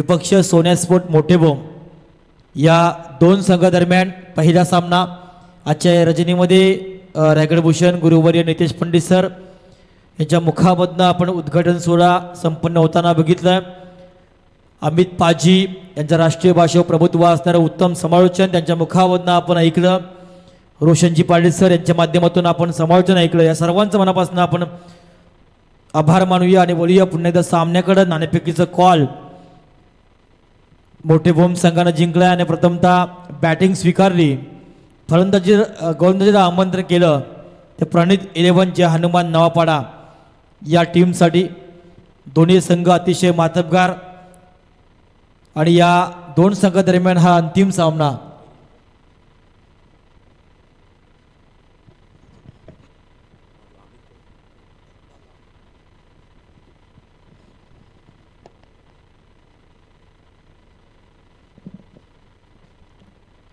विपक्ष सोन्यास्पोर्ट मोठेबोम या दोन संघादरम्यान पहिला सामना आजच्या रजनीमध्ये रायगडभूषण गुरुवर्य नितेश पंडित सर यांच्या मुखामधनं आपण उद्घाटन सोहळा संपन्न होताना बघितलं। अमित पाजी यांच्या राष्ट्रीय भाषेवर प्रभुत्व असणारं उत्तम समालोचन त्यांच्या मुखामधनं आपण ऐकलं। रोशनजी पाटील सर यांच्या माध्यमातून आपण समालोचन ऐकलं। या सर्वांचं मनापासून आपण आभार मानूया आणि बोलूया पुन्हा एकदा सामन्याकडे। नाणेफेकीचा कॉल मोठेबोम संघाने जिंकला आणि प्रथमतः बॅटिंग स्वीकारली। गोलंदाजीला आमंत्रण केलं ते प्रणित 11 जे हनुमान नवापाडा या टीमसाठी। दोन्ही संघ अतिशय मातबगार आणि या दोन संघादरम्यान हा अंतिम सामना।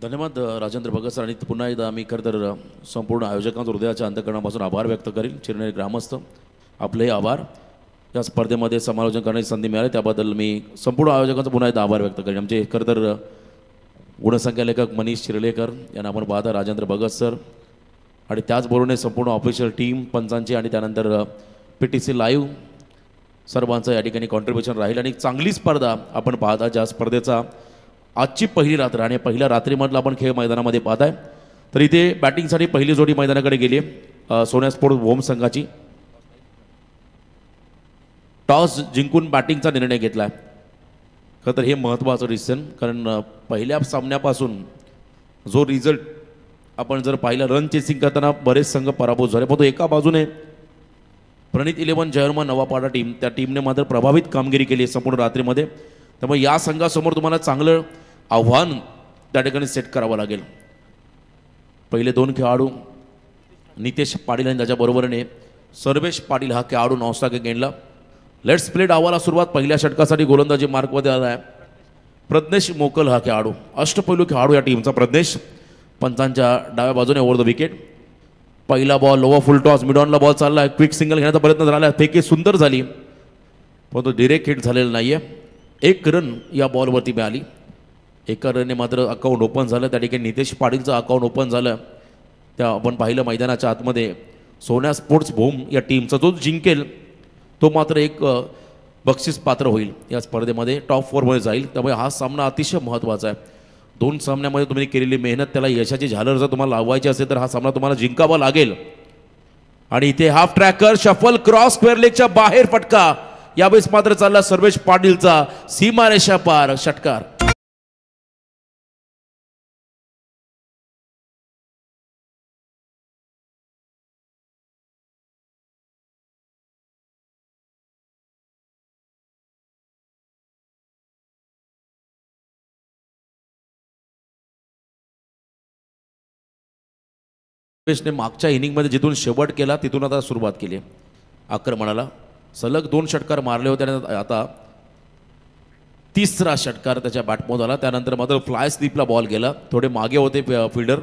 धन्यवाद राजेंद्र भगत सर। आणि पुन्हा एकदा आम्ही खरं तर संपूर्ण आयोजकांचा हृदयाच्या अंतःकरणापासून आभार व्यक्त करेल। चिरनेर ग्रामस्थ आपलेही आभार। या स्पर्धेमध्ये समालोचन करण्याची संधी मिळाली त्याबद्दल मी संपूर्ण आयोजकांचा पुन्हा एकदा आभार व्यक्त करेन। आमचे खरं तर गुणसंख्या लेखक मनीष शिरलेकर यांना आपण पाहता, राजेंद्र भगत सर आणि त्याचबरोबर संपूर्ण ऑफिशियल टीम पंचांची आणि त्यानंतर PTC लाईव्ह सर्वांचं या ठिकाणी कॉन्ट्रीब्युशन राहील। आणि चांगली स्पर्धा आपण पाहता, ज्या स्पर्धेचा आजची पहिली रात्र आणि पहिल्या रात्रीमधला आपण खेळ मैदानामध्ये पाहताय। तर इथे बॅटिंगसाठी पहिली जोडी मैदानाकडे गेली आहे सोन्यास्पोर्ट होम संघाची। टॉस जिंकून बॅटिंगचा निर्णय घेतला आहे। खरं तर हे महत्त्वाचं डिसिजन, कारण पहिल्या सामन्यापासून जो रिझल्ट आपण जर पाहिला, रन चेसिंग करताना बरेच संघ पराभूत झाले, पण तो एका बाजूने प्रणित 11 जयहनुमान नवापाडा टीम त्या टीमने मात्र प्रभावित कामगिरी केली संपूर्ण रात्रीमध्ये। त्यामुळे या संघासमोर तुम्हाला चांगलं आव्हान त्या ठिकाणी सेट करावं लागेल। पहिले दोन खेळाडू नितेश पाटील आणि त्याच्याबरोबरीने सर्वेश पाटील हा खेळाडू नॉनस्टॉक गेंडला। लेट्स प्ले डावाला सुरुवात पहिल्या षटकासाठी गोलंदाजी मार्कमध्ये आला आहे प्रज्ञेश मोकल हा खेळाडू, अष्टपैलू खेळाडू या टीमचा प्रज्ञेश। पंचांच्या डाव्या बाजूने ओव्हर द विकेट। पहिला ball lower full toss, mid ऑनला बॉल चालला आहे, क्विक सिंगल घेण्याचा प्रयत्न झाला, फेकी सुंदर झाली पण तो डिरेक्ट हिट झालेला नाही आहे। 1 रन या बॉलवरती मिळाली। एका रनने मात्र अकाउंट ओपन झालं, त्या ठिकाणी नितेश पाटीलचं अकाउंट ओपन झालं। त्या आपण पाहिलं मैदानाच्या आतमध्ये सोन्या स्पोर्ट्स होम या टीमचा जो जिंकेल तो मात्र एक बक्षीस पात्र होईल, या स्पर्धेमध्ये टॉप 4 मध्ये जाईल। त्यामुळे हा सामना अतिशय महत्त्वाचा आहे। दोन सामन्यामध्ये तुम्ही केलेली मेहनत, त्याला यशाची झालर जर तुम्हाला लावायची असेल तर हा सामना तुम्हाला जिंकावा लागेल। आणि इथे half tracker shuffle cross square लेगच्या बाहेर फटका, यावेळेस मात्र चालला सर्वेश पाटीलचा सीमारेषा पार षटकार। सर्वेशने मागच्या इनिंगमध्ये जिथून शेवट केला तिथून आता सुरुवात केली आक्रमणाला। सलग 2 षटकार मारले होते आणि आता तिसरा षटकार त्याच्या बॅटमधून आला। त्यानंतर मात्र फ्लाय स्लिपला बॉल गेला, थोडे मागे होते फिल्डर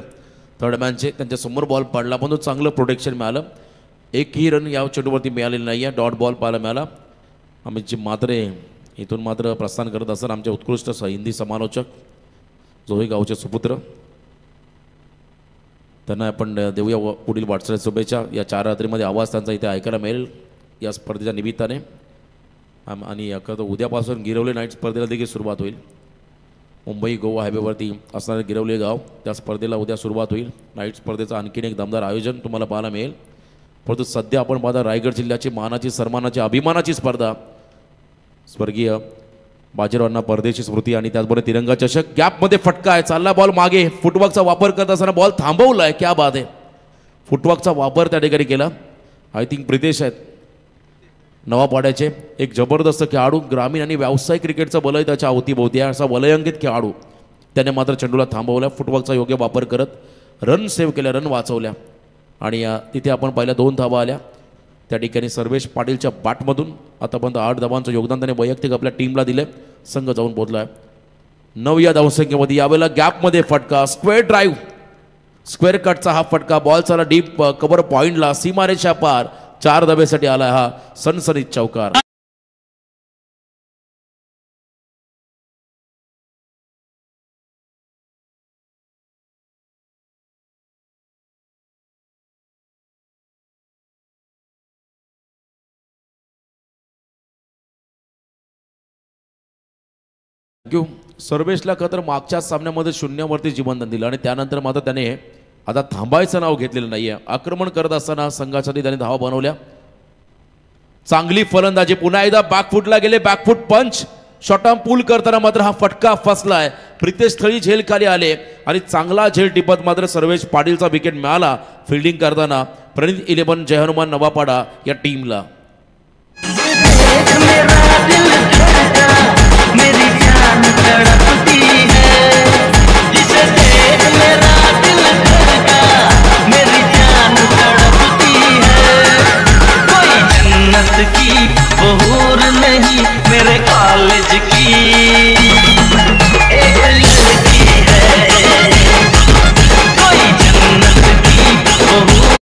थर्ड मॅनचे, त्यांच्या समोर बॉल पडला पण तो चांगलं प्रोटेक्शन मिळालं। एकही रन या चेंडूवरती मिळालेला नाही आहे, डॉट बॉल पाहायला मिळाला। अमितजी म्हात्रे इथून मात्र प्रस्थान करत असताना आमचे उत्कृष्ट हिंदी समालोचक जोही गावचे सुपुत्र, त्यांना आपण देऊया पुढील वाटचाली शुभेच्छा। या 4 रात्रीमध्ये आवाज त्यांचा इथे ऐकायला मिळेल या स्पर्धेच्या निमित्ताने। आणि उद्यापासून गिरवले नाईट स्पर्धेला देखील सुरुवात होईल। मुंबई गोवा हायवेवरती असणारे गिरवले गाव त्या स्पर्धेला उद्या सुरुवात होईल। नाईट स्पर्धेचं आणखीन एक दमदार आयोजन तुम्हाला पाहायला मिळेल। परंतु सध्या आपण पाहता रायगड जिल्ह्याची मानाची सन्मानाची अभिमानाची स्पर्धा, स्वर्गीय बाजीरावांना परदेशी स्मृती आणि त्याचबरोबर तिरंगा चषक। गॅपमध्ये फटका आहे, चालला बॉल मागे, फुटवर्कचा वापर करत असताना बॉल थांबवला आहे, क्या बात आहे। फुटवर्कचा वापर त्या ठिकाणी केला। आय थिंक प्रितेश आहेत नवापाड्याचे, एक जबरदस्त खेळाडू, ग्रामीण आणि व्यावसायिक क्रिकेटचा वलय त्याच्या अवतीभोवती आहे असा वलयांकित खेळाडू। त्याने मात्र चेंडूला थांबवला, फुटवर्कचा योग्य वापर करत रन सेव्ह केल्या, रन वाचवल्या। आणि तिथे आपण पहिल्या 2 धावा आल्या त्या ठिकाणी सर्वेश पाटीलच्या बॅटमधून। आतापर्यंत 8 धावांचं योगदान त्याने वैयक्तिक आपल्या टीमला दिले, संघ जाऊन पोहोचला 9 या धावसंख्येमध्ये। यावेळेला गॅपमध्ये फटका, स्क्वेअर ड्राईव्ह, स्क्वेअर कटचा हा फटका, बॉल चाला डीप कव्हर पॉइंटला, सीमारेषा पार 4 धाब्यासाठी आला हा सनसनीत चौकार। थँक्यू. सर्वेशला खतर मागच्या सामन्यामध्ये 0वरती जीवनदान दिलं आणि त्यानंतर मात्र त्याने आता थांबायचं नाव घेतलेलं नाहीये. आक्रमण करत असताना संघासाठी त्याने धावा बनवल्या. चांगली फलंदाजी. पुन्हा एकदा बॅकफुटला गेले. बॅकफुट पंच. शॉर्टआर्म पूल करताना मात्र हा फटका फसलाय. प्रितेश थळी झेल खाली आले आणि चांगला झेल टिपत मात्र सर्वेश पाटीलचा विकेट मिळाला फिल्डिंग करताना प्रणित 11 जय हनुमान नवापाडा या टीमला. की बहूर नहीं मेरे कॉलेज की एक लड़की है कोई जन्नत की बहूर.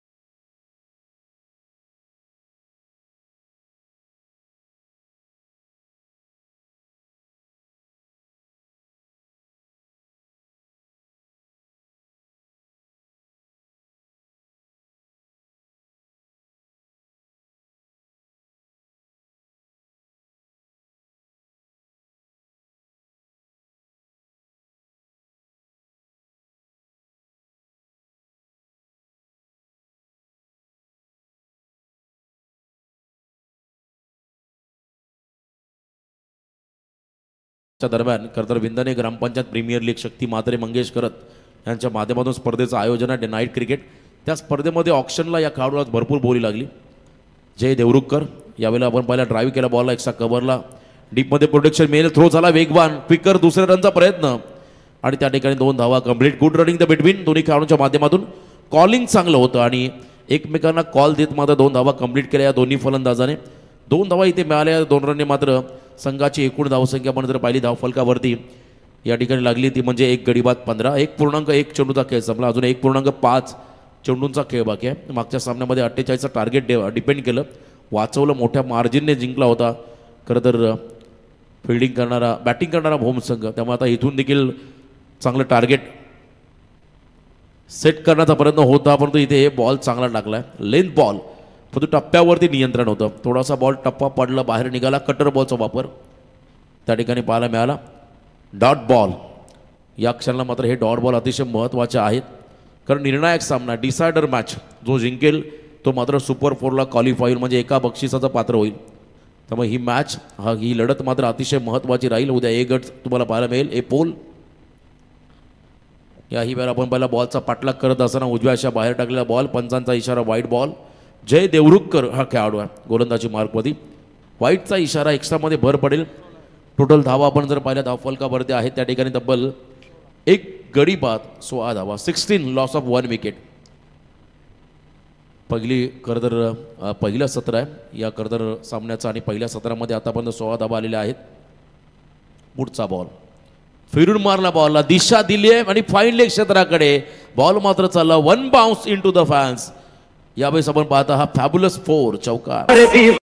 च्या दरम्यान कर्दर विंदने ग्रामपंचायत प्रीमियर लीग शक्ती म्हात्रे मंगेश करत यांच्या माध्यमातून स्पर्धेचं आयोजन आहे नाईट क्रिकेट. त्या स्पर्धेमध्ये ऑक्शनला या खेळाडूला भरपूर बोली लागली. जय देवरुखकर यावेळेला आपण पहिला ड्राईव्ह केला बॉलला एक्स्ट्रा कव्हरला डीपमध्ये प्रोटेक्शन मिळेल. थ्रो झाला वेगवान क्विकर दुसऱ्या रनचा प्रयत्न आणि त्या ठिकाणी 2 धावा complete. Good running the between दोन्ही खेळाडूंच्या माध्यमातून. कॉलिंग चांगलं होतं आणि एकमेकांना कॉल देत मात्र 2 धावा कंप्लीट केल्या या दोन्ही फलंदाजाने. 2 धावा इथे मिळाल्या. 2 रनने मात्र संघाची एकूण धावसंख्या आपण जर पाहिली धावफलकावरती या ठिकाणी लागली ती म्हणजे 1 गडी बाद 15. 1.1 चेंडूचा खेळ संपला. अजून 1.5 चेंडूंचा खेळ बाकी आहे. मागच्या सामन्यामध्ये 48चं टार्गेट डिपेंड केलं. वाचवलं. मोठ्या मार्जिनने जिंकला होता खरं तर फिल्डिंग करणारा बॅटिंग करणारा भोम संघ. त्यामुळे आता इथून देखील चांगलं टार्गेट सेट करण्याचा प्रयत्न होता परंतु इथे बॉल चांगला टाकला आहे. लेंथ बॉल परंतु टप्प्यावरती नियंत्रण होतं. थोडासा बॉल टप्पा पडला बाहेर निघाला. कटर बॉलचा वापर त्या ठिकाणी पाहायला मिळाला. डॉट बॉल या क्षणाला मात्र हे डॉट बॉल अतिशय महत्त्वाचे आहेत कारण निर्णायक सामना डिसायडर मॅच जो जिंकेल तो मात्र सुपर 4ला क्वालिफाय होईल म्हणजे एका बक्षिसाचं पात्र होईल. त्यामुळे ही मॅच ही लढत मात्र अतिशय महत्त्वाची राहील. उद्या ए गट तुम्हाला पाहायला मिळेल. ए पोल याही वेळेला आपण पहिला बॉलचा पाठलाग करत असताना उजव्या अशा बाहेर टाकलेला बॉल. पंचांचा इशारा वाईट बॉल. जय देवरुखकर हा खेळाडू आहे गोलंदाजी मार्कमध्ये. वाईटचा इशारा एक्स्ट्रामध्ये भर पडेल. टोटल धावा आपण जर पाहिल्या धावफलकावरती आहेत त्या ठिकाणी तब्बल 1 गडी बाद 16 धावा. 16 लॉस ऑफ 1 विकेट. पहिलं सत्र आहे या कर्दर सामन्याचं आणि पहिल्या सत्रामध्ये आतापर्यंत 16 धावा आलेल्या आहेत. पुढचा बॉल फिरून मारला. बॉलला दिशा दिली आहे आणि फाईन लेग क्षेत्राकडे बॉल मात्र चालला. 1 bounce into the fans. यावेळेस आपण पाहता हा फॅब्युलस 4 चौकार.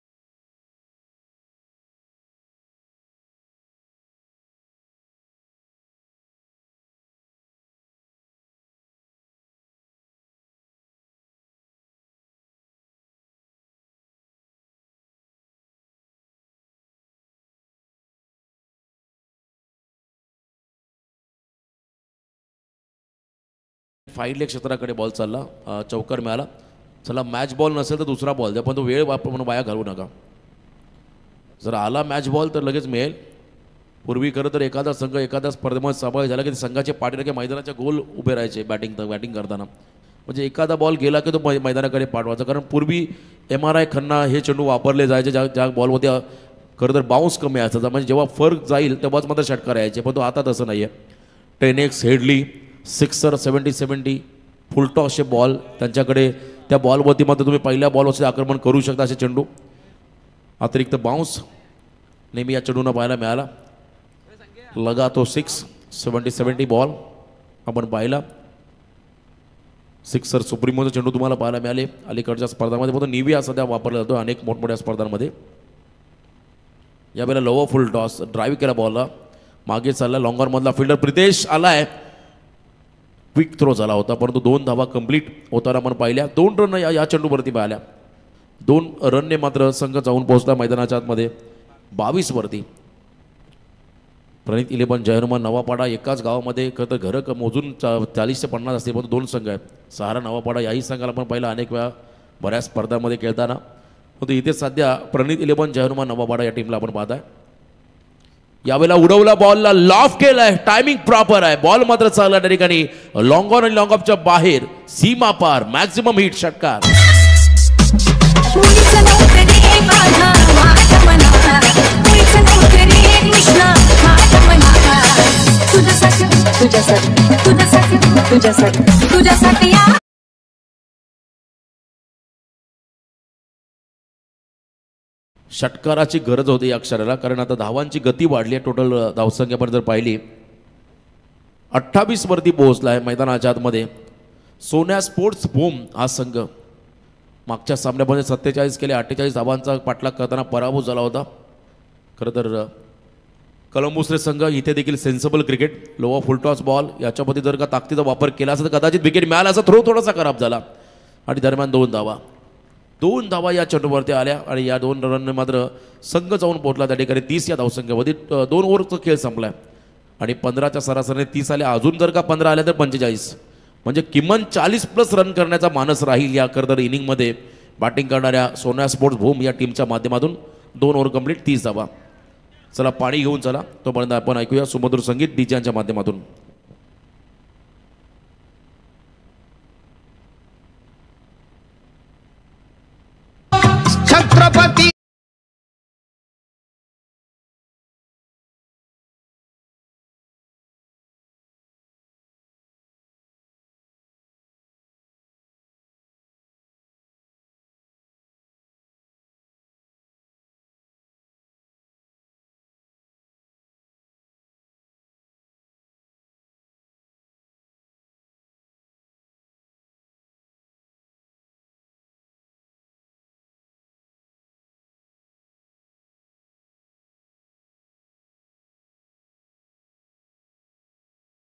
फाईन लेग क्षेत्राकडे बॉल चालला. चौकार मिळाला. चला मॅच बॉल नसेल तर दुसरा बॉल द्या पण तो वेळ म्हणून वाया घालवू नका. जर आला मॅच बॉल तर लगेच मिळेल. पूर्वी खरं तर एखादा संघ एखाद्या स्पर्धेमध्ये सहभागी झाला की संघाचे पाठीराखे मैदानाच्या गोल उभे राहायचे बॅटिंग करताना. म्हणजे एखादा बॉल गेला की तो मैदानाकडे पाठवायचा कारण पूर्वी MRI खन्ना हे चेंडू वापरले जायचे ज्या बॉलमध्ये खरं तर बाउन्स कमी असायचा म्हणजे जेव्हा फर्क जाईल तेव्हाच मात्र षटकार यायचे पण तो आता तसं नाही आहे. 10x हेडली 6 70 फुलटॉसचे बॉल त्यांच्याकडे. त्या बॉलवरती मात्र तुम्ही पहिल्या बॉलवरती आक्रमण करू शकता असे चेंडू. अतिरिक्त बाउन्स नेहमी या चेंडूंना पाहायला मिळाला. लगा तो 6 70 बॉल आपण पाहिला. 6 सुप्रीमोचा चेंडू तुम्हाला पाहायला मिळाले अलीकडच्या स्पर्धांमध्ये. पण निव्हिया सध्या वापरला जातो अनेक मोठमोठ्या स्पर्धांमध्ये. यावेळेला लोवर फुल टॉस ड्राईव्ह केला बॉलला. मागे चालला लॉंगॉनमधला फिल्डर प्रितेश आलाय. क्विक थ्रो झाला होता परंतु 2 धावा कंप्लीट होताना आपण पाहिल्या. 2 रन या चेंडूवरती पाहिल्या. 2 रनने मात्र संघ जाऊन पोहोचला मैदानाच्या आतमध्ये 22 वरती. प्रणित 11 जय हनुमान नवापाडा एकाच गावामध्ये खरं तर घरं मोजून 40 ते 50 असते, पण 2 संघ आहेत. सहारा नवापाडा याही संघाला पण पहिला अनेक वेळा बऱ्याच स्पर्धांमध्ये खेळताना. परंतु इथे सध्या प्रणित 11 जय हनुमान नवापाडा या टीमला आपण पाहताय. यावेळेला उडवला बॉलला लॉफ केलाय, टायमिंग प्रॉपर आहे, बॉल मात्र चांगला त्या ठिकाणी लॉंग ऑन आणि लॉंग ऑफच्या बाहेर सीमा पार मॅक्सिमम हिट षटकार. षटकाराची गरज होती या क्षणाला, कारण आता धावांची गती वाढली आहे. टोटल धावसंख्या पण जर पाहिली 28 वरती पोहोचला आहे मैदानाच्या आतमध्ये. सोन्या स्पोर्ट्स बूम हा संघ मागच्या सामन्यामध्ये 47 केले, 48 धावांचा पाठलाग करताना पराभव झाला होता. खरं तर कलंबुसरे संघ इथे देखील सेन्सिबल क्रिकेट, लोवा फुलटॉस बॉल याच्यामध्ये जर का ताकदीचा वापर केला असता तर कदाचित विकेट मिळाला असता. थ्रो थोडासा खराब झाला आणि दरम्यान 2 धावा या चेंडूवरती आल्या आणि या 2 रनने मात्र संघ जाऊन पोहोचला त्या ठिकाणी 30 या धावसंख्येमध्ये. 2 ओव्हरचा खेळ संपला आणि 15च्या सरासरीने 30 आले. अजून जर का 15 आल्या तर 45, म्हणजे किमान 40+ रन करण्याचा मानस राहील या खरं तर इनिंगमध्ये बॅटिंग करणाऱ्या सोन्या स्पोर्ट्स बूम या टीमच्या माध्यमातून. 2 ओव्हर कंप्लीट, 30 धावा. चला पाणी घेऊन चला, तोपर्यंत आपण ऐकूया सुमधुर संगीत डीजेच्या माध्यमातून. छत्रपती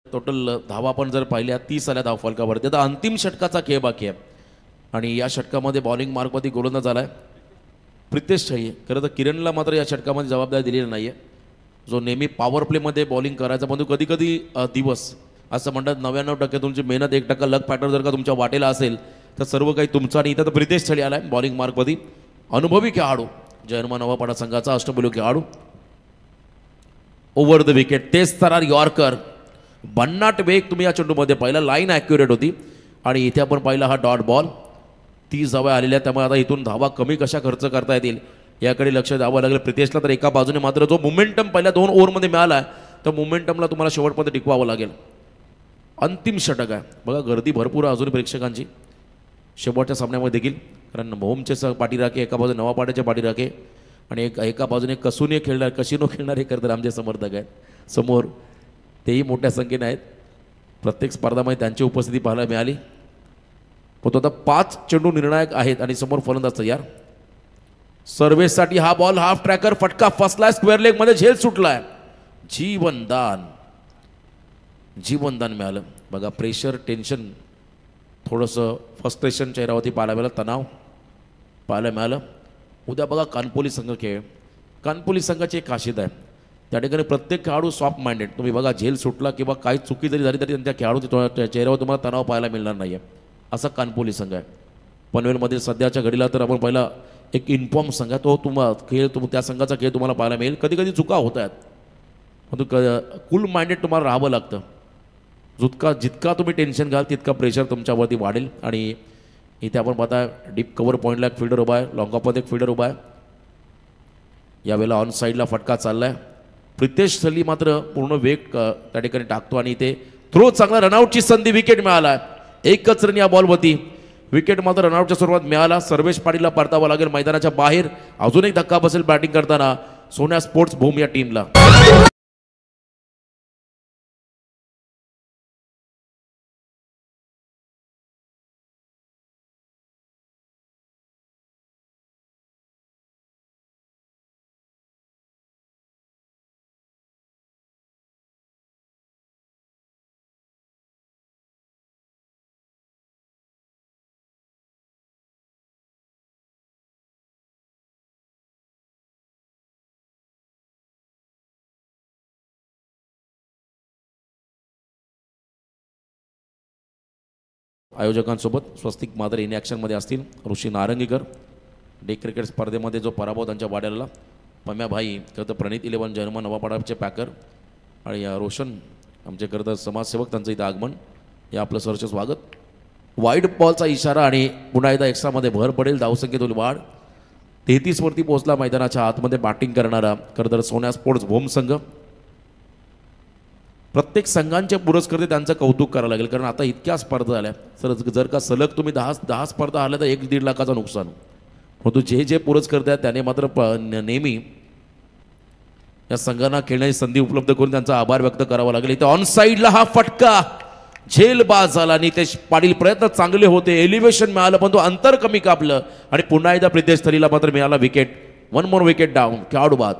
टोटल धावा आपण जर पाहिल्या 30 आल्या धाव फलकावरती. आता अंतिम षटकाचा खेळ बाकी आहे आणि या षटकामध्ये बॉलिंग मार्कवरती गोलंदाज झाला आहे प्रितेश छाये. खरं तर किरणला मात्र या षटकामध्ये जबाबदारी दिलेली नाही आहे, जो नेहमी पॉवर प्लेमध्ये बॉलिंग करायचा. परंतु कधी कधी दिवस असं म्हणतात 99% तुमची मेहनत, 1% लक फॅक्टर जर का तुमच्या वाटेला असेल तर सर्व काही तुमचं. आणि इथं तर प्रितेश छाये आला आहे बॉलिंग मार्कवरती, अनुभवी खेळाडू, जय हनुमान नवापाडा संघाचा अष्टपैलू खेळाडू. ओव्हर द विकेट तेच थरार यॉर्कर, भन्नाट वेग तुम्ही या चेंडूमध्ये पाहिला, लाईन ॲक्युरेट होती. आणि इथे आपण पाहिला हा डॉट बॉल. 30 धावा आलेल्या, त्यामुळे आता इथून धावा कमी कशा खर्च करता येतील याकडे लक्ष द्यावं लागेल प्रितेशला. तर एका बाजूने मात्र जो मोमेंटम पहिल्या 2 ओव्हरमध्ये मिळाला आहे तर मोमेंटमला तुम्हाला शेवटपर्यंत टिकवावं लागेल. अंतिम षटक आहे बघा, गर्दी भरपूर अजून प्रेक्षकांची शेवटच्या सामन्यामध्ये देखील, कारण होमचे पाठीराखे एका बाजूने नवापाड्याचे पाठीराखे आणि एका बाजूने कसूने खेळणार, कसिनो खेळणारे करतात आमचे समर्थक आहेत समोर, तेही मोठ्या संख्येने आहेत. प्रत्येक स्पर्धामध्ये त्यांची उपस्थिती पाहायला मिळाली. पण आता 5 चेंडू निर्णायक आहेत आणि समोर फलंदाज तयार. सर्व्हिससाठी हा बॉल हाफ ट्रॅकर, फटका फसलाय, स्क्वेअर लेगमध्ये झेल सुटलाय. जीवनदान मिळालं बघा. प्रेशर, टेन्शन, थोडंसं फ्रस्ट्रेशन चेहऱ्यावरती पाहायला मिळालं, तणाव पाहायला मिळालं. उद्या बघा कानपोली संघ खेळ. कानपोली संघाची एक खासियत आहे, त्या ठिकाणी प्रत्येक खेळाडू सॉफ्ट माइंडेड. तुम्ही बघा झेल सुटला किंवा काही चुकी जरी झाली तरी त्या खेळाडूच्या चेहऱ्यावर तुम्हाला तणाव पाहायला मिळणार नाही आहे. असा कानपोली संघ आहे. पनवेलमध्ये सध्याच्या घडीला तर आपण पहिला एक इन्फॉर्म संघ आहे, तो त्या संघाचा खेळ तुम्हाला पाहायला मिळेल. कधी कधी चुका होत आहेत, परंतु कूल माइंडेड तुम्हाला राहावं लागतं. जितका तुम्ही टेन्शन घ्याल तितका प्रेशर तुमच्यावरती वाढेल. आणि इथे आपण पाहता डीप कव्हर पॉईंटला एक फिल्डर उभा आहे, लॉंग ऑफमध्ये एक फिल्डर उभा आहे. यावेळेला ऑन साईडला फटका चालला आहे. प्रितेश सली मात्र पूर्ण वेग त्या ठिकाणी टाकतो आणि इथे थ्रो चांगला, रनआउटची संधी, विकेट मिळाला. एकच रन या बॉलवरती, विकेट मात्र रनआउटच्या स्वरूपात मिळाला. सर्वेश पाटीलला परतावं लागेल मैदानाच्या बाहेर. अजून एक धक्का बसेल बॅटिंग करताना सोन्या स्पोर्ट्स बूम या टीमला. आयोजकांसोबत स्वस्तिक मादर इन ॲक्शनमध्ये असतील ऋषी नारंगीकर. डे क्रिकेट स्पर्धेमध्ये जो पराभव त्यांच्या वाड्याला पम्या भाई खरं तर प्रणित 11 जर्मन नवापाडाचे पॅकर आणि रोशन आमचे खरं तर समाजसेवक त्यांचं इथं आगमन. हे आपलं सहर्ष स्वागत. वाईड बॉलचा इशारा आणि पुन्हा एकदा एक्स्ट्रामध्ये भर पडेल. धावसंख्येतील वाढ 33 वरती पोहोचला. मैदानाच्या आतमध्ये बॅटिंग करणारा खरं तर सोन्या स्पोर्ट्स भोम संघ. प्रत्येक संघांचे पुरस्कर्ते त्यांचं कौतुक करावं लागेल कारण आता इतक्या स्पर्धा झाल्या. जर का सलग तुम्ही 10 स्पर्धा आल्या तर 1-1.5 लाखाचं नुकसान. परंतु जे पुरस्कर्ते आहेत त्याने मात्र नेहमी या संघांना खेळण्याची संधी उपलब्ध करून त्यांचा आभार व्यक्त करावा लागेल. इथे ऑन साईडला हा फटका झेल बाद झाला. नितेश पाटील प्रयत्न चांगले होते. एलिव्हेशन मिळालं पण तो अंतर कमी कापलं आणि पुन्हा एकदा प्रितेश थलीला मात्र मिळाला विकेट. 1 more wicket down. खेळाडू बाद.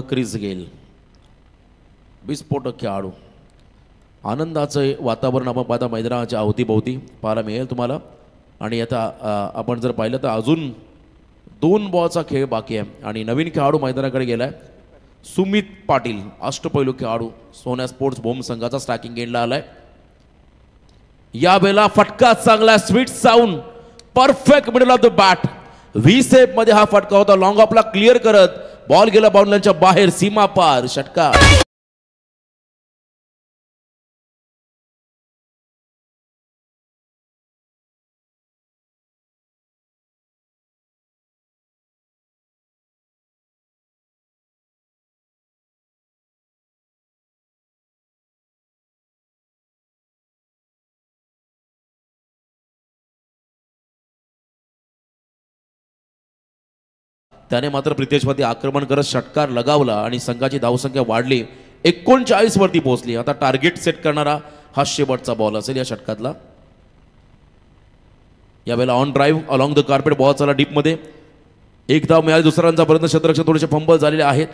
क्रिस गेल विस्फोटक खेळाडू. आनंदाचं वातावरण आपण पाहता मैदानाच्या अवतीभोवती पाहायला मिळेल तुम्हाला. आणि आता आपण जर पाहिलं तर अजून 2 बॉलचा खेळ बाकी आहे आणि नवीन खेळाडू मैदानाकडे गेलाय. सुमित पाटील अष्टपैलू खेळाडू सोन्या स्पोर्ट्स भोम संघाचा स्ट्रायकिंग एंडला आलाय. या वेळेला फटका चांगला sweet sound perfect middle of the bat. V सेप मध्ये हा फटका होता. लॉंग ऑफला क्लिअर करत बॉल गेला बाउंड्रीच्या बाहेर सीमा पार. षटकार. त्याने मात्र प्रितेशवरती आक्रमण करत षटकार लगावला आणि संघाची धावसंख्या वाढली. 39 वरती पोहोचली. आता टार्गेट सेट करणारा हा शेवटचा बॉल असेल या षटकातला. यावेळेला on drive along the carpet ball चला डीपमध्ये. 1 धाव मिळाली. दुसऱ्यांचा पर्यंत क्षेत्ररक्षक थोडेसे फंबल झालेले आहेत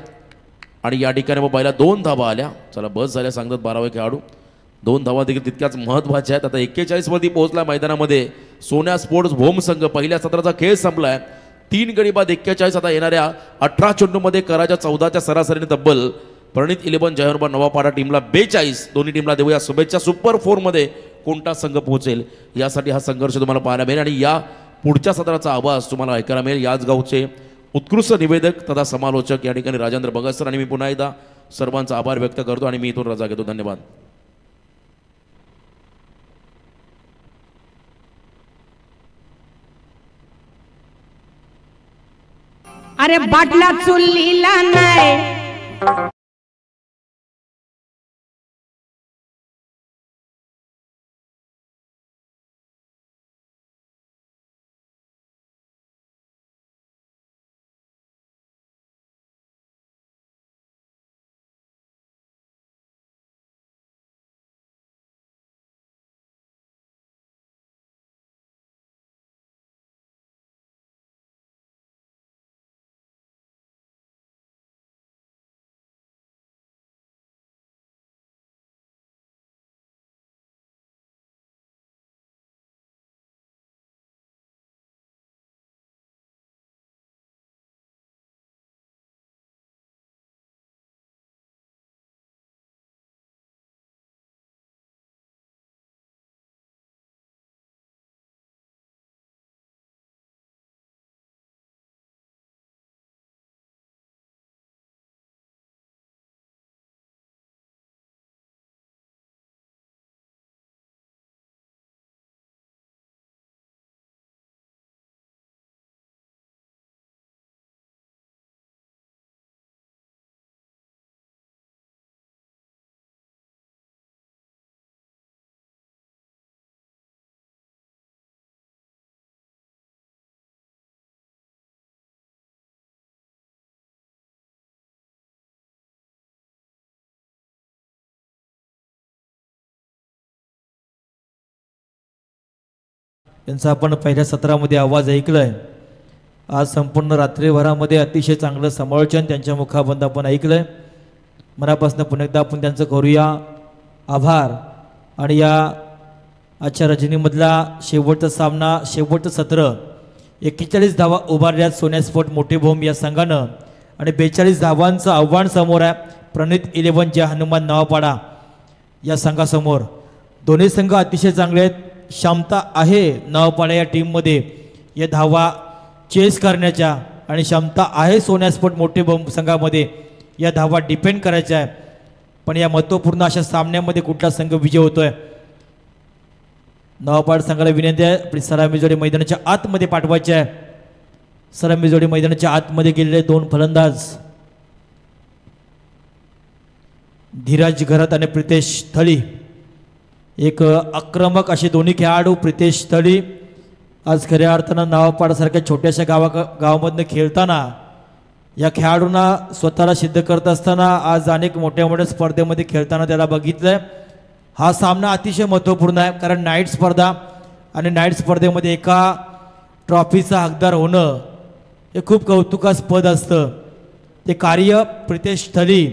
आणि या ठिकाणी मग पहिला 2 धावा आल्या. चला बस झाल्या सांगतात 12वे खेळाडू. 2 धावा देखील तितक्याच महत्त्वाच्या आहेत. आता 41 वरती पोहोचला मैदानामध्ये सोन्या स्पोर्ट्स भोम संघ. पहिल्या सत्राचा खेळ संपलाय. 3 गडी बाद 41. आता येणाऱ्या 18 चेंडूमध्ये कराच्या 14च्या सरासरीने तब्बल प्रणित 11 जयहरबा नवापाडा टीमला 42. दोन्ही टीमला देऊया शुभेच्छा. सुपर 4 मध्ये कोणता संघ पोहोचेल यासाठी हा संघर्ष तुम्हाला पाहायला मिळेल आणि या पुढच्या सत्राचा आवाज तुम्हाला ऐकायला मिळेल. याच गावचे उत्कृष्ट निवेदक तथा समालोचक या ठिकाणी राजेंद्र भगत सर. आणि मी पुन्हा एकदा सर्वांचा आभार व्यक्त करतो आणि मी इथून रजा घेतो. धन्यवाद. अरे बाटला चुलीला नाही यांचा आपण पहिल्या सत्रामध्ये आवाज ऐकलाय. आज संपूर्ण रात्रीभरामध्ये अतिशय चांगलं समालोचन त्यांच्या मुखाबंद आपण ऐकलंय. मनापासून पुन्हा एकदा आपण त्यांचं करूया आभार. आणि या आजच्या रजनीमधला शेवटचा सामना, शेवटचं सत्र 41 धावा उभारल्यात सोन्या स्पोर्ट मोठे भोम या संघानं आणि 42 धावांचं आव्हान समोर आहे प्रणित 11 जे हनुमान नवापाडा या संघासमोर. दोन्ही संघ अतिशय चांगले आहेत. क्षमता आहे नवापाडा या टीममध्ये या धावा चेस करण्याच्या आणि क्षमता आहे सोन्या स्पोर्ट मोठे भोम संघामध्ये या धावा डिपेंड करायच्या आहे. पण या महत्त्वपूर्ण अशा सामन्यामध्ये कुठला संघ विजय होतोय. नवापाड संघाला विनंती आहे आपली सलामी जोडी मैदानाच्या आतमध्ये पाठवायची आहे. सलामी जोडी मैदानाच्या आतमध्ये गेलेले दोन फलंदाज धीरज घरत आणि प्रितेश थळी. एक आक्रमक असे दोन्ही खेळाडू. प्रितेश थळी आज खऱ्या अर्थानं नवापाडासारख्या छोट्याशा गावामधनं खेळताना या खेळाडूंना स्वतःला सिद्ध करत असताना आज अनेक मोठ्या मोठ्या स्पर्धेमध्ये खेळताना त्याला बघितलंय. हा सामना अतिशय महत्त्वपूर्ण आहे कारण नाईट स्पर्धा आणि नाईट स्पर्धेमध्ये एका ट्रॉफीचा हकदार होणं हे खूप कौतुकास्पद असतं. ते कार्य प्रितेश थळी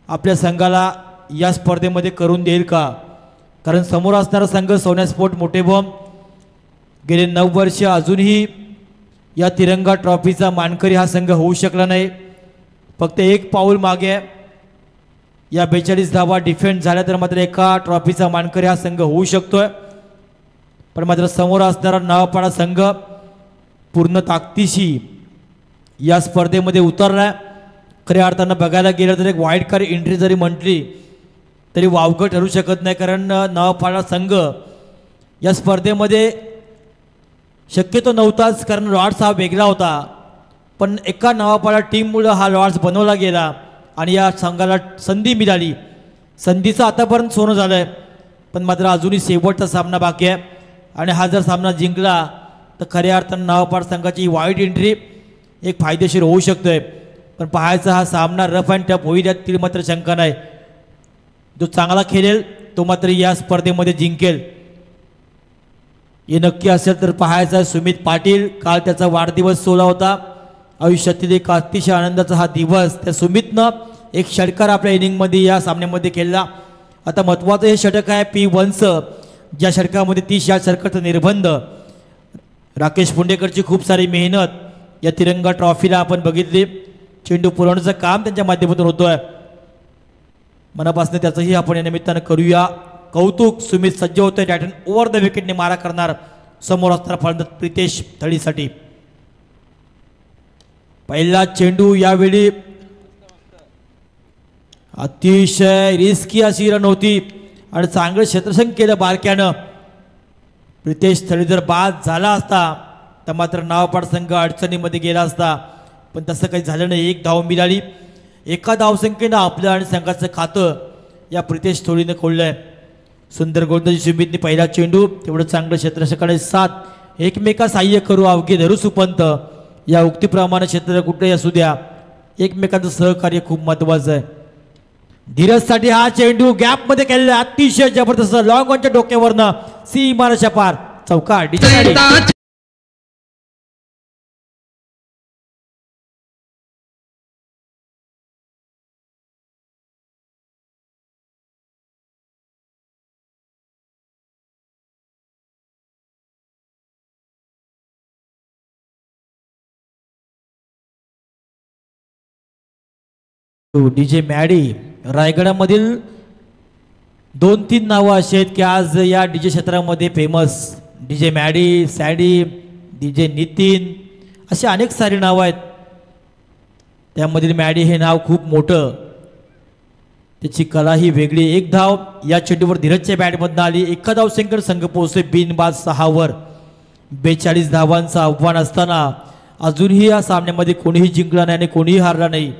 आपल्या संघाला या स्पर्धेमध्ये करून देईल का? कारण समोर असणारा संघ सोन्या स्पोर्ट मोठे भोम गेले 9 वर्ष अजूनही या तिरंगा ट्रॉफीचा मानकरी हा संघ होऊ शकला नाही. फक्त एक पाऊल मागे. या 42 धावा डिफेंड झाल्या तर मात्र एका ट्रॉफीचा मानकरी हा संघ होऊ शकतोय. पण मात्र समोर असणारा नवापाडा संघ पूर्ण ताकदीशी या स्पर्धेमध्ये उतरलाय. खऱ्या अर्थानं बघायला गेलं तर एक वाईल्ड कार्ड एंट्री जरी म्हटली तरी वावगं ठरू शकत नाही. कारण नवापाडा संघ या स्पर्धेमध्ये शक्यतो नव्हताच कारण लॉर्ड्स हा वेगळा होता. पण एका नवापाडा टीममुळं हा लॉर्ड्स बनवला गेला आणि या संघाला संधी मिळाली. संधीचं आतापर्यंत सोनं झालं आहे. पण मात्र अजूनही शेवटचा सामना बाकी आहे आणि हा जर सामना जिंकला तर खऱ्या अर्थानं नवापाडा संघाची वाईट एंट्री एक फायदेशीर होऊ शकतोय. पण पाहायचा हा सामना रफ अँड टफ होईल यात मात्र शंका नाही. जो चांगला खेळेल तो मात्र या स्पर्धेमध्ये जिंकेल हे नक्की असेल. तर पाहायचा सुमित पाटील, काल त्याचा वाढदिवस सोहळा होता. आयुष्यातील एक अतिशय आनंदाचा हा दिवस. त्या सुमितनं एक षटकार आपल्या इनिंगमध्ये या सामन्यामध्ये खेळला. आता महत्त्वाचं हे षटक आहे P1चं, ज्या षटकामध्ये 30 या षटकाचं निर्बंध. राकेश पुंडेकरची खूप सारी मेहनत या तिरंगा ट्रॉफीला आपण बघितली. चेंडू पुरवण्याचं काम त्यांच्या माध्यमातून होतोय. मनापासून त्याचंही आपण या निमित्तानं करूया कौतुक. सुमित सज्ज होतोय डॅटन ओव्हर द विकेटने मारा करणार समोर असणारा फलंदाज प्रितेश थळीसाठी. पहिला चेंडू यावेळी अतिशय रिस्की अशी रन होती आणि चांगलं क्षेत्ररक्षण केलं बारक्यानं. प्रितेश थळी जर बाद झाला असता तर मात्र नवापाडा संघ अडचणीमध्ये गेला असता. पण तसं काही झालं नाही. एक धाव मिळाली. एका धावसंख्येनं आपलं आणि संघाचं खातं या प्रितेश थोडीनं खोललंय. सुंदर गोलंदाजी सुमितने पहिला चेंडू तेवढं चांगलं क्षेत्ररक्षकाकडे साथ एकमेका सहाय्य करू अवघे धरू सुपंत या उक्तीप्रमाणे क्षेत्र कुठेही असू द्या एकमेकांचं सहकार्य खूप महत्वाचं आहे. धीरजसाठी हा चेंडू गॅपमध्ये केलेला अतिशय जबरदस्त लॉंग ऑनच्या डोक्यावरनं सीमारेषा पार चौकार. डीजे मॅडी रायगडामधील 2-3 नावं अशी आहेत की आज या डीजे क्षेत्रामध्ये famous. DJ Maddy, Saddy, DJ Nitin अशी अनेक सारी नावं आहेत. त्यामधील मॅडी हे नाव खूप मोठं. त्याची कला ही वेगळी. एक धाव या चेंडूवर धीरजच्या बॅटमधनं आली. एका धावसंख्येवर संघ पोहोचले बिनबाद 6 वर. 42 धावांचं आव्हान असताना अजूनही या सामन्यामध्ये कोणीही जिंकला नाही आणि कोणीही हारला नाही.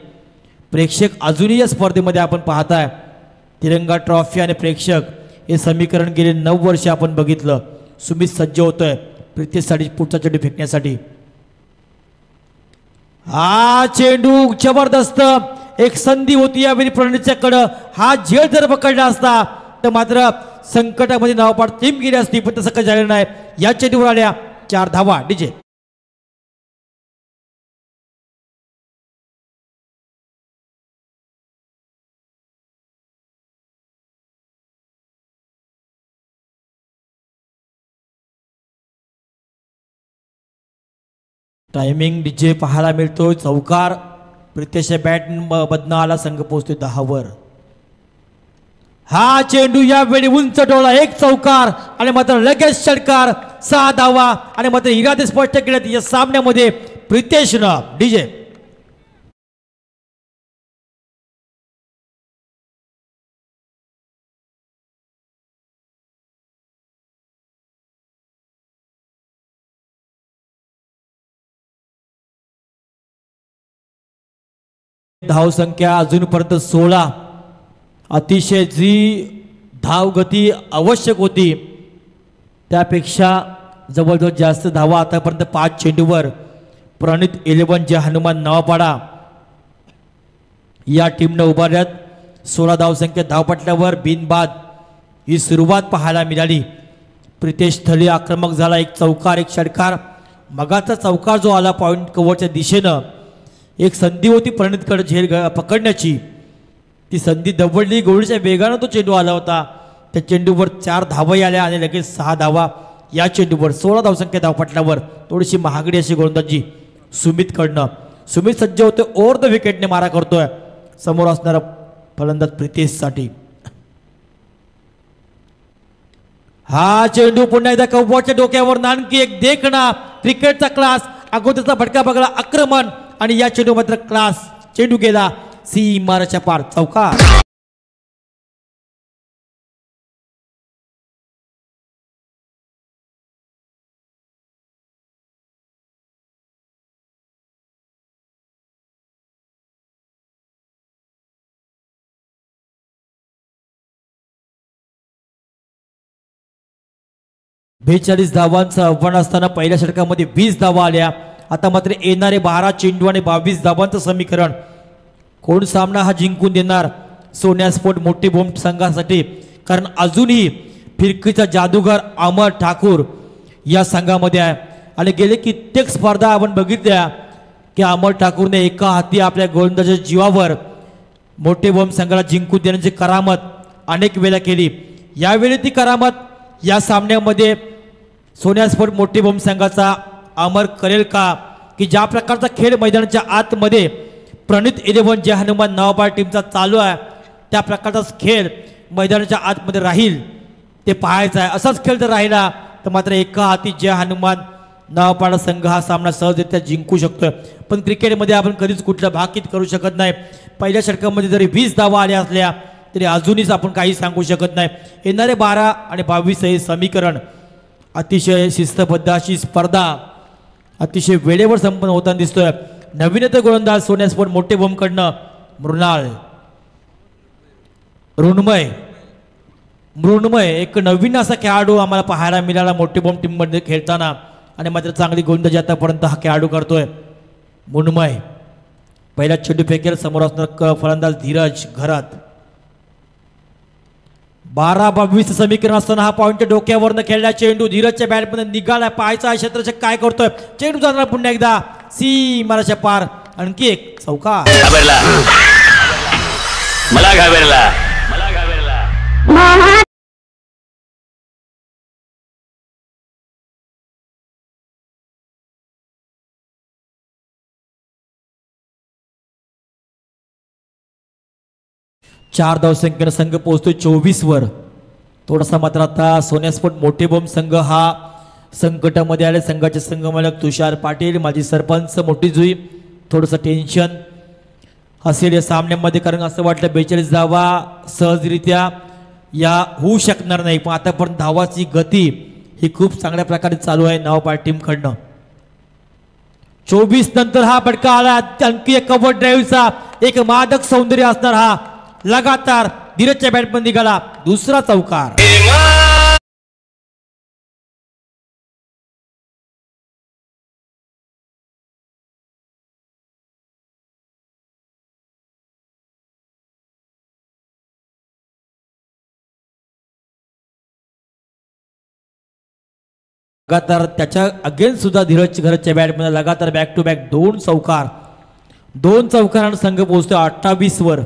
प्रेक्षक अजूनही या स्पर्धेमध्ये आपण पाहताय. तिरंगा ट्रॉफी आणि प्रेक्षक हे समीकरण गेले 9 वर्ष आपण बघितलं. सुमित सज्ज होतोय प्रितेशसाठी पुढचा चेंडू फेकण्यासाठी. हा चेंडू जबरदस्त एक संधी होती यावेळी प्रणितच्याकडं. हा झेल जर पकडला असता तर मात्र संकटामध्ये नावपाड टीम गेली असती, पण तसं काही झालं नाही. या चेंडूवर आल्या 4 धावा. डीजे टायमिंग डीजे पाहायला मिळतोय. चौकार प्रितेशच्या बॅट मधनं आला. संघ पोहोचतोय 10 वर. हा चेंडू यावेळी उंच डोळा, एक चौकार आणि मात्र लगेच षटकार. 6 धावा आणि मात्र इरादे स्पष्ट केलेत या सामन्यामध्ये प्रितेशनं. डीजे धाव संख्या अजूनपर्यंत 16. अतिशय जी धाव गती आवश्यक होती त्यापेक्षा जवळजवळ जास्त धावा आतापर्यंत 5 चेंडूवर. प्रणित 11 जे हनुमान नवापाडा या टीमनं उभारल्यात. 16 धावसंख्या धावपटल्यावर बिनबाद ही सुरुवात पाहायला मिळाली. प्रितेश थली आक्रमक झाला. एक चौकार, एक षटकार. मगाचा चौकार जो आला पॉईंट कव्हरच्या दिशेनं, एक संधी होती प्रणितकडे झेल पकडण्याची, ती संधी दवडली. गोळीच्या वेगानं तो चेंडू आला होता. त्या चेंडूवर 4 धावा आल्या आणि लगेच 6 धावा या चेंडूवर. 16 धावसंख्या धावपटल्यावर थोडीशी महागडी अशी गोलंदाजी सुमितकडनं. सुमित सज्ज होते, ओव्हर द विकेटने मारा करतोय समोर असणारा फलंदाज प्रितेशसाठी. हा चेंडू पुन्हा एकदा कव्वाच्या डोक्यावर. आणखी एक देखणा क्रिकेटचा क्लास. अगोदरचा भटका बघला, आक्रमण आणि या चेंडू मात्र क्लास. चेंडू गेला सीमारेषेच्या पार. चौकार. बेचाळीस धावांचं आव्हान असताना पहिल्या षटकामध्ये 20 धावा आल्या. आता मात्र येणारे 12 चेंडू आणि 22 धावांचं समीकरण. कोण सामना हा जिंकून देणार सोन्या स्पोर्ट मोठी बोम संघासाठी? कारण अजूनही फिरकीचा जादूगार अमर ठाकूर या संघामध्ये आहे आणि गेले कित्येक स्पर्धा आपण बघितल्या की अमर ठाकूरने एका हाती आपल्या गोलंदाजाच्या जीवावर मोठे बोम संघाला जिंकून देण्याची करामत अनेक वेळा केली. यावेळी ती करामत या सामन्यामध्ये सोन्या स्पोर्ट मोठी बोम संघाचा अमर करेल का? की ज्या प्रकारचा खेळ मैदानाच्या आतमध्ये प्रणित 11 जे हनुमान नवापाडा टीमचा चालू आहे त्या प्रकारचा खेळ मैदानाच्या आतमध्ये राहील ते पाहायचं आहे. असाच खेळ जर राहिला तर मात्र एका हाती जे हनुमान नवापाडा संघ हा सामना सहजरित्या जिंकू शकतोय. पण क्रिकेटमध्ये आपण कधीच कुठलं भाकीत करू शकत नाही. पहिल्या षटकामध्ये जरी 20 धावा आल्या असल्या तरी अजूनच आपण काही सांगू शकत नाही. येणारे 12 आणि 22 हे समीकरण अतिशय शिस्तबद्ध अशी स्पर्धा अतिशय वेळेवर संपन्न होताना दिसतोय. नवीनतः गोलंदाज सोन्या स्पोर्ट मोठे बोमकडनं मृण्मय एक नवीन असा खेळाडू आम्हाला पाहायला मिळाला मोठे बोम टीममध्ये खेळताना आणि मात्र चांगली गोलंदाजी आतापर्यंत हा खेळाडू करतोय. मृण्मय पहिला चेंडू फेकेल. समोर असणार फलंदाज धीरज घरात. 12-22 समीकरण असताना हा पॉईंटच्या डोक्यावरनं खेळला चेंडू धीरजच्या बॅटमध्ये निघाला. पायचा क्षेत्ररक्षक काय करतोय? चेंडू जाणार पुन्हा एकदा सीमारेषेच्या पार. आणखी एक चौकार. मला घाबरला. 4 धावसंख्येनं संघ पोहोचतोय 24 वर. थोडासा मात्र आता सोन्या स्पोर्ट मोठे बोम संघ हा संकटामध्ये आले. संघाचे संघमालक तुषार पाटील, माजी सरपंच मोठी जुई, थोडंसं टेन्शन असेल या सामन्यामध्ये. कारण असं वाटलं 42 धावा सहजरित्या या होऊ शकणार नाही. पण आतापर्यंत धावाची गती ही खूप चांगल्या प्रकारे चालू आहे नवापाडा टीमकडनं. 24 नंतर हा फटका आला. आणखी एक कव्हर ड्राईव्हचा एक मादक सौंदर्य असणार हा लगातार धीरजच्या बॅटमध्ये निघाला. दुसरा चौकार. लगातार त्याच्या अगेन्स्ट सुद्धा धीरज घरच्या बॅटमध्ये लगातार बॅक टू बॅक दोन चौकारांना संघ पोहोचतो 28 वर.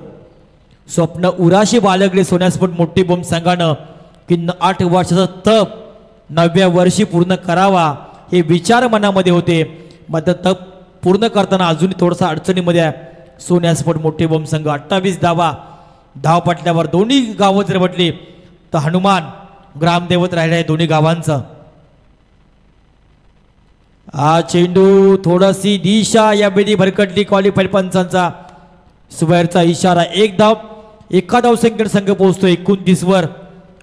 स्वप्न उराशी बाळगले सोन्यास्पट मोठी बोंब संघानं की 8 वर्षाचा तप 9व्या वर्षी पूर्ण करावा हे विचार मनामध्ये होते. मात्र तप पूर्ण करताना अजून थोडासा अडचणीमध्ये आहे सोन्यास्पट मोठी बोंब संघ. 28 धाव पटल्यावर दोन्ही गावं जर म्हटली तर हनुमान ग्रामदैवत राहिला आहे दोन्ही गावांचा. हा चेंडू थोडीशी दिशा या बेदी भरकटली क्वालिफाईड पंचांचा सुबैरचा इशारा. एका धाव संख्येने संघ पोहोचतो 29 वर.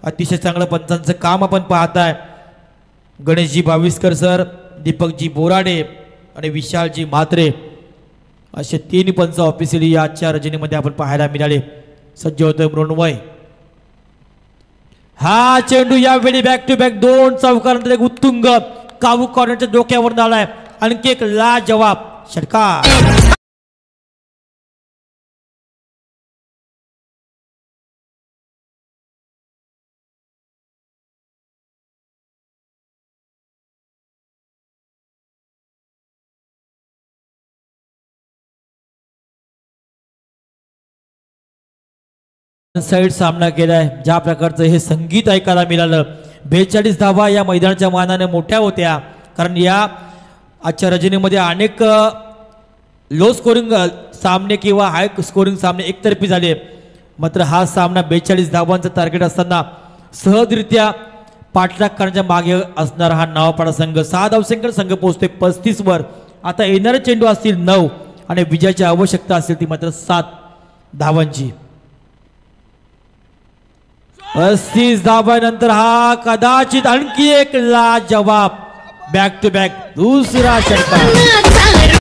अतिशय चांगलं पंचांचं काम आपण पाहताय. गणेशजी भाविस्कर सर, दीपकजी बोराडे आणि विशालजी म्हात्रे असे 3 पंच ऑफिशियली आजच्या रजनीमध्ये आपण पाहायला मिळाले. सज्ज होतोय मृण्मय. हा चेंडू यावेळी बॅक टू बॅक दोन चौकारांतर एक उत्तुंग काबू कॉर्नरच्या डोक्यावर आलाय. आणखी एक लाजवाब षटकार. साइड सामना केलाय. ज्या प्रकारचं हे संगीत ऐकायला मिळालं. 42 धावा या मैदानाच्या मानाने मोठ्या होत्या. कारण या आजच्या रजनीमध्ये अनेक लो स्कोरिंग सामने किंवा हाय स्कोरिंग सामने एकतर्फी झाले. मात्र हा सामना 42 धावांचा टार्गेट असताना सहजरित्या पाठलाग करण्याच्या मागे असणारा हा नावापाडा संघ 6 धावसंख्येने संघ पोहोचतोय 35 वर. आता येणारे चेंडू असतील 9 आणि विजयाची आवश्यकता असेल ती मात्र 7 धावांची. 35 धावांनंतर हा कदाचित आणखी एक लाजवाब बॅक टू बॅक दुसरा षटकार.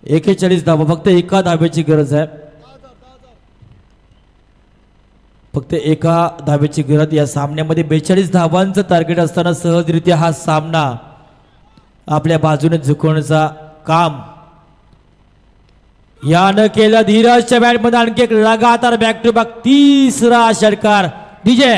एकेचाळीस धावा फक्त एका धाब्याची गरज आहे. फक्त एका धाब्याची गरज या सामन्यामध्ये. 42 धावांचं टार्गेट असताना सहजरित्या हा सामना आपल्या बाजूने झुकवण्याचा काम यानं केलं. धीरजच्या बॅटमध्ये आणखी एक लगातार बॅक टू बॅक तिसरा षटकार. डीजे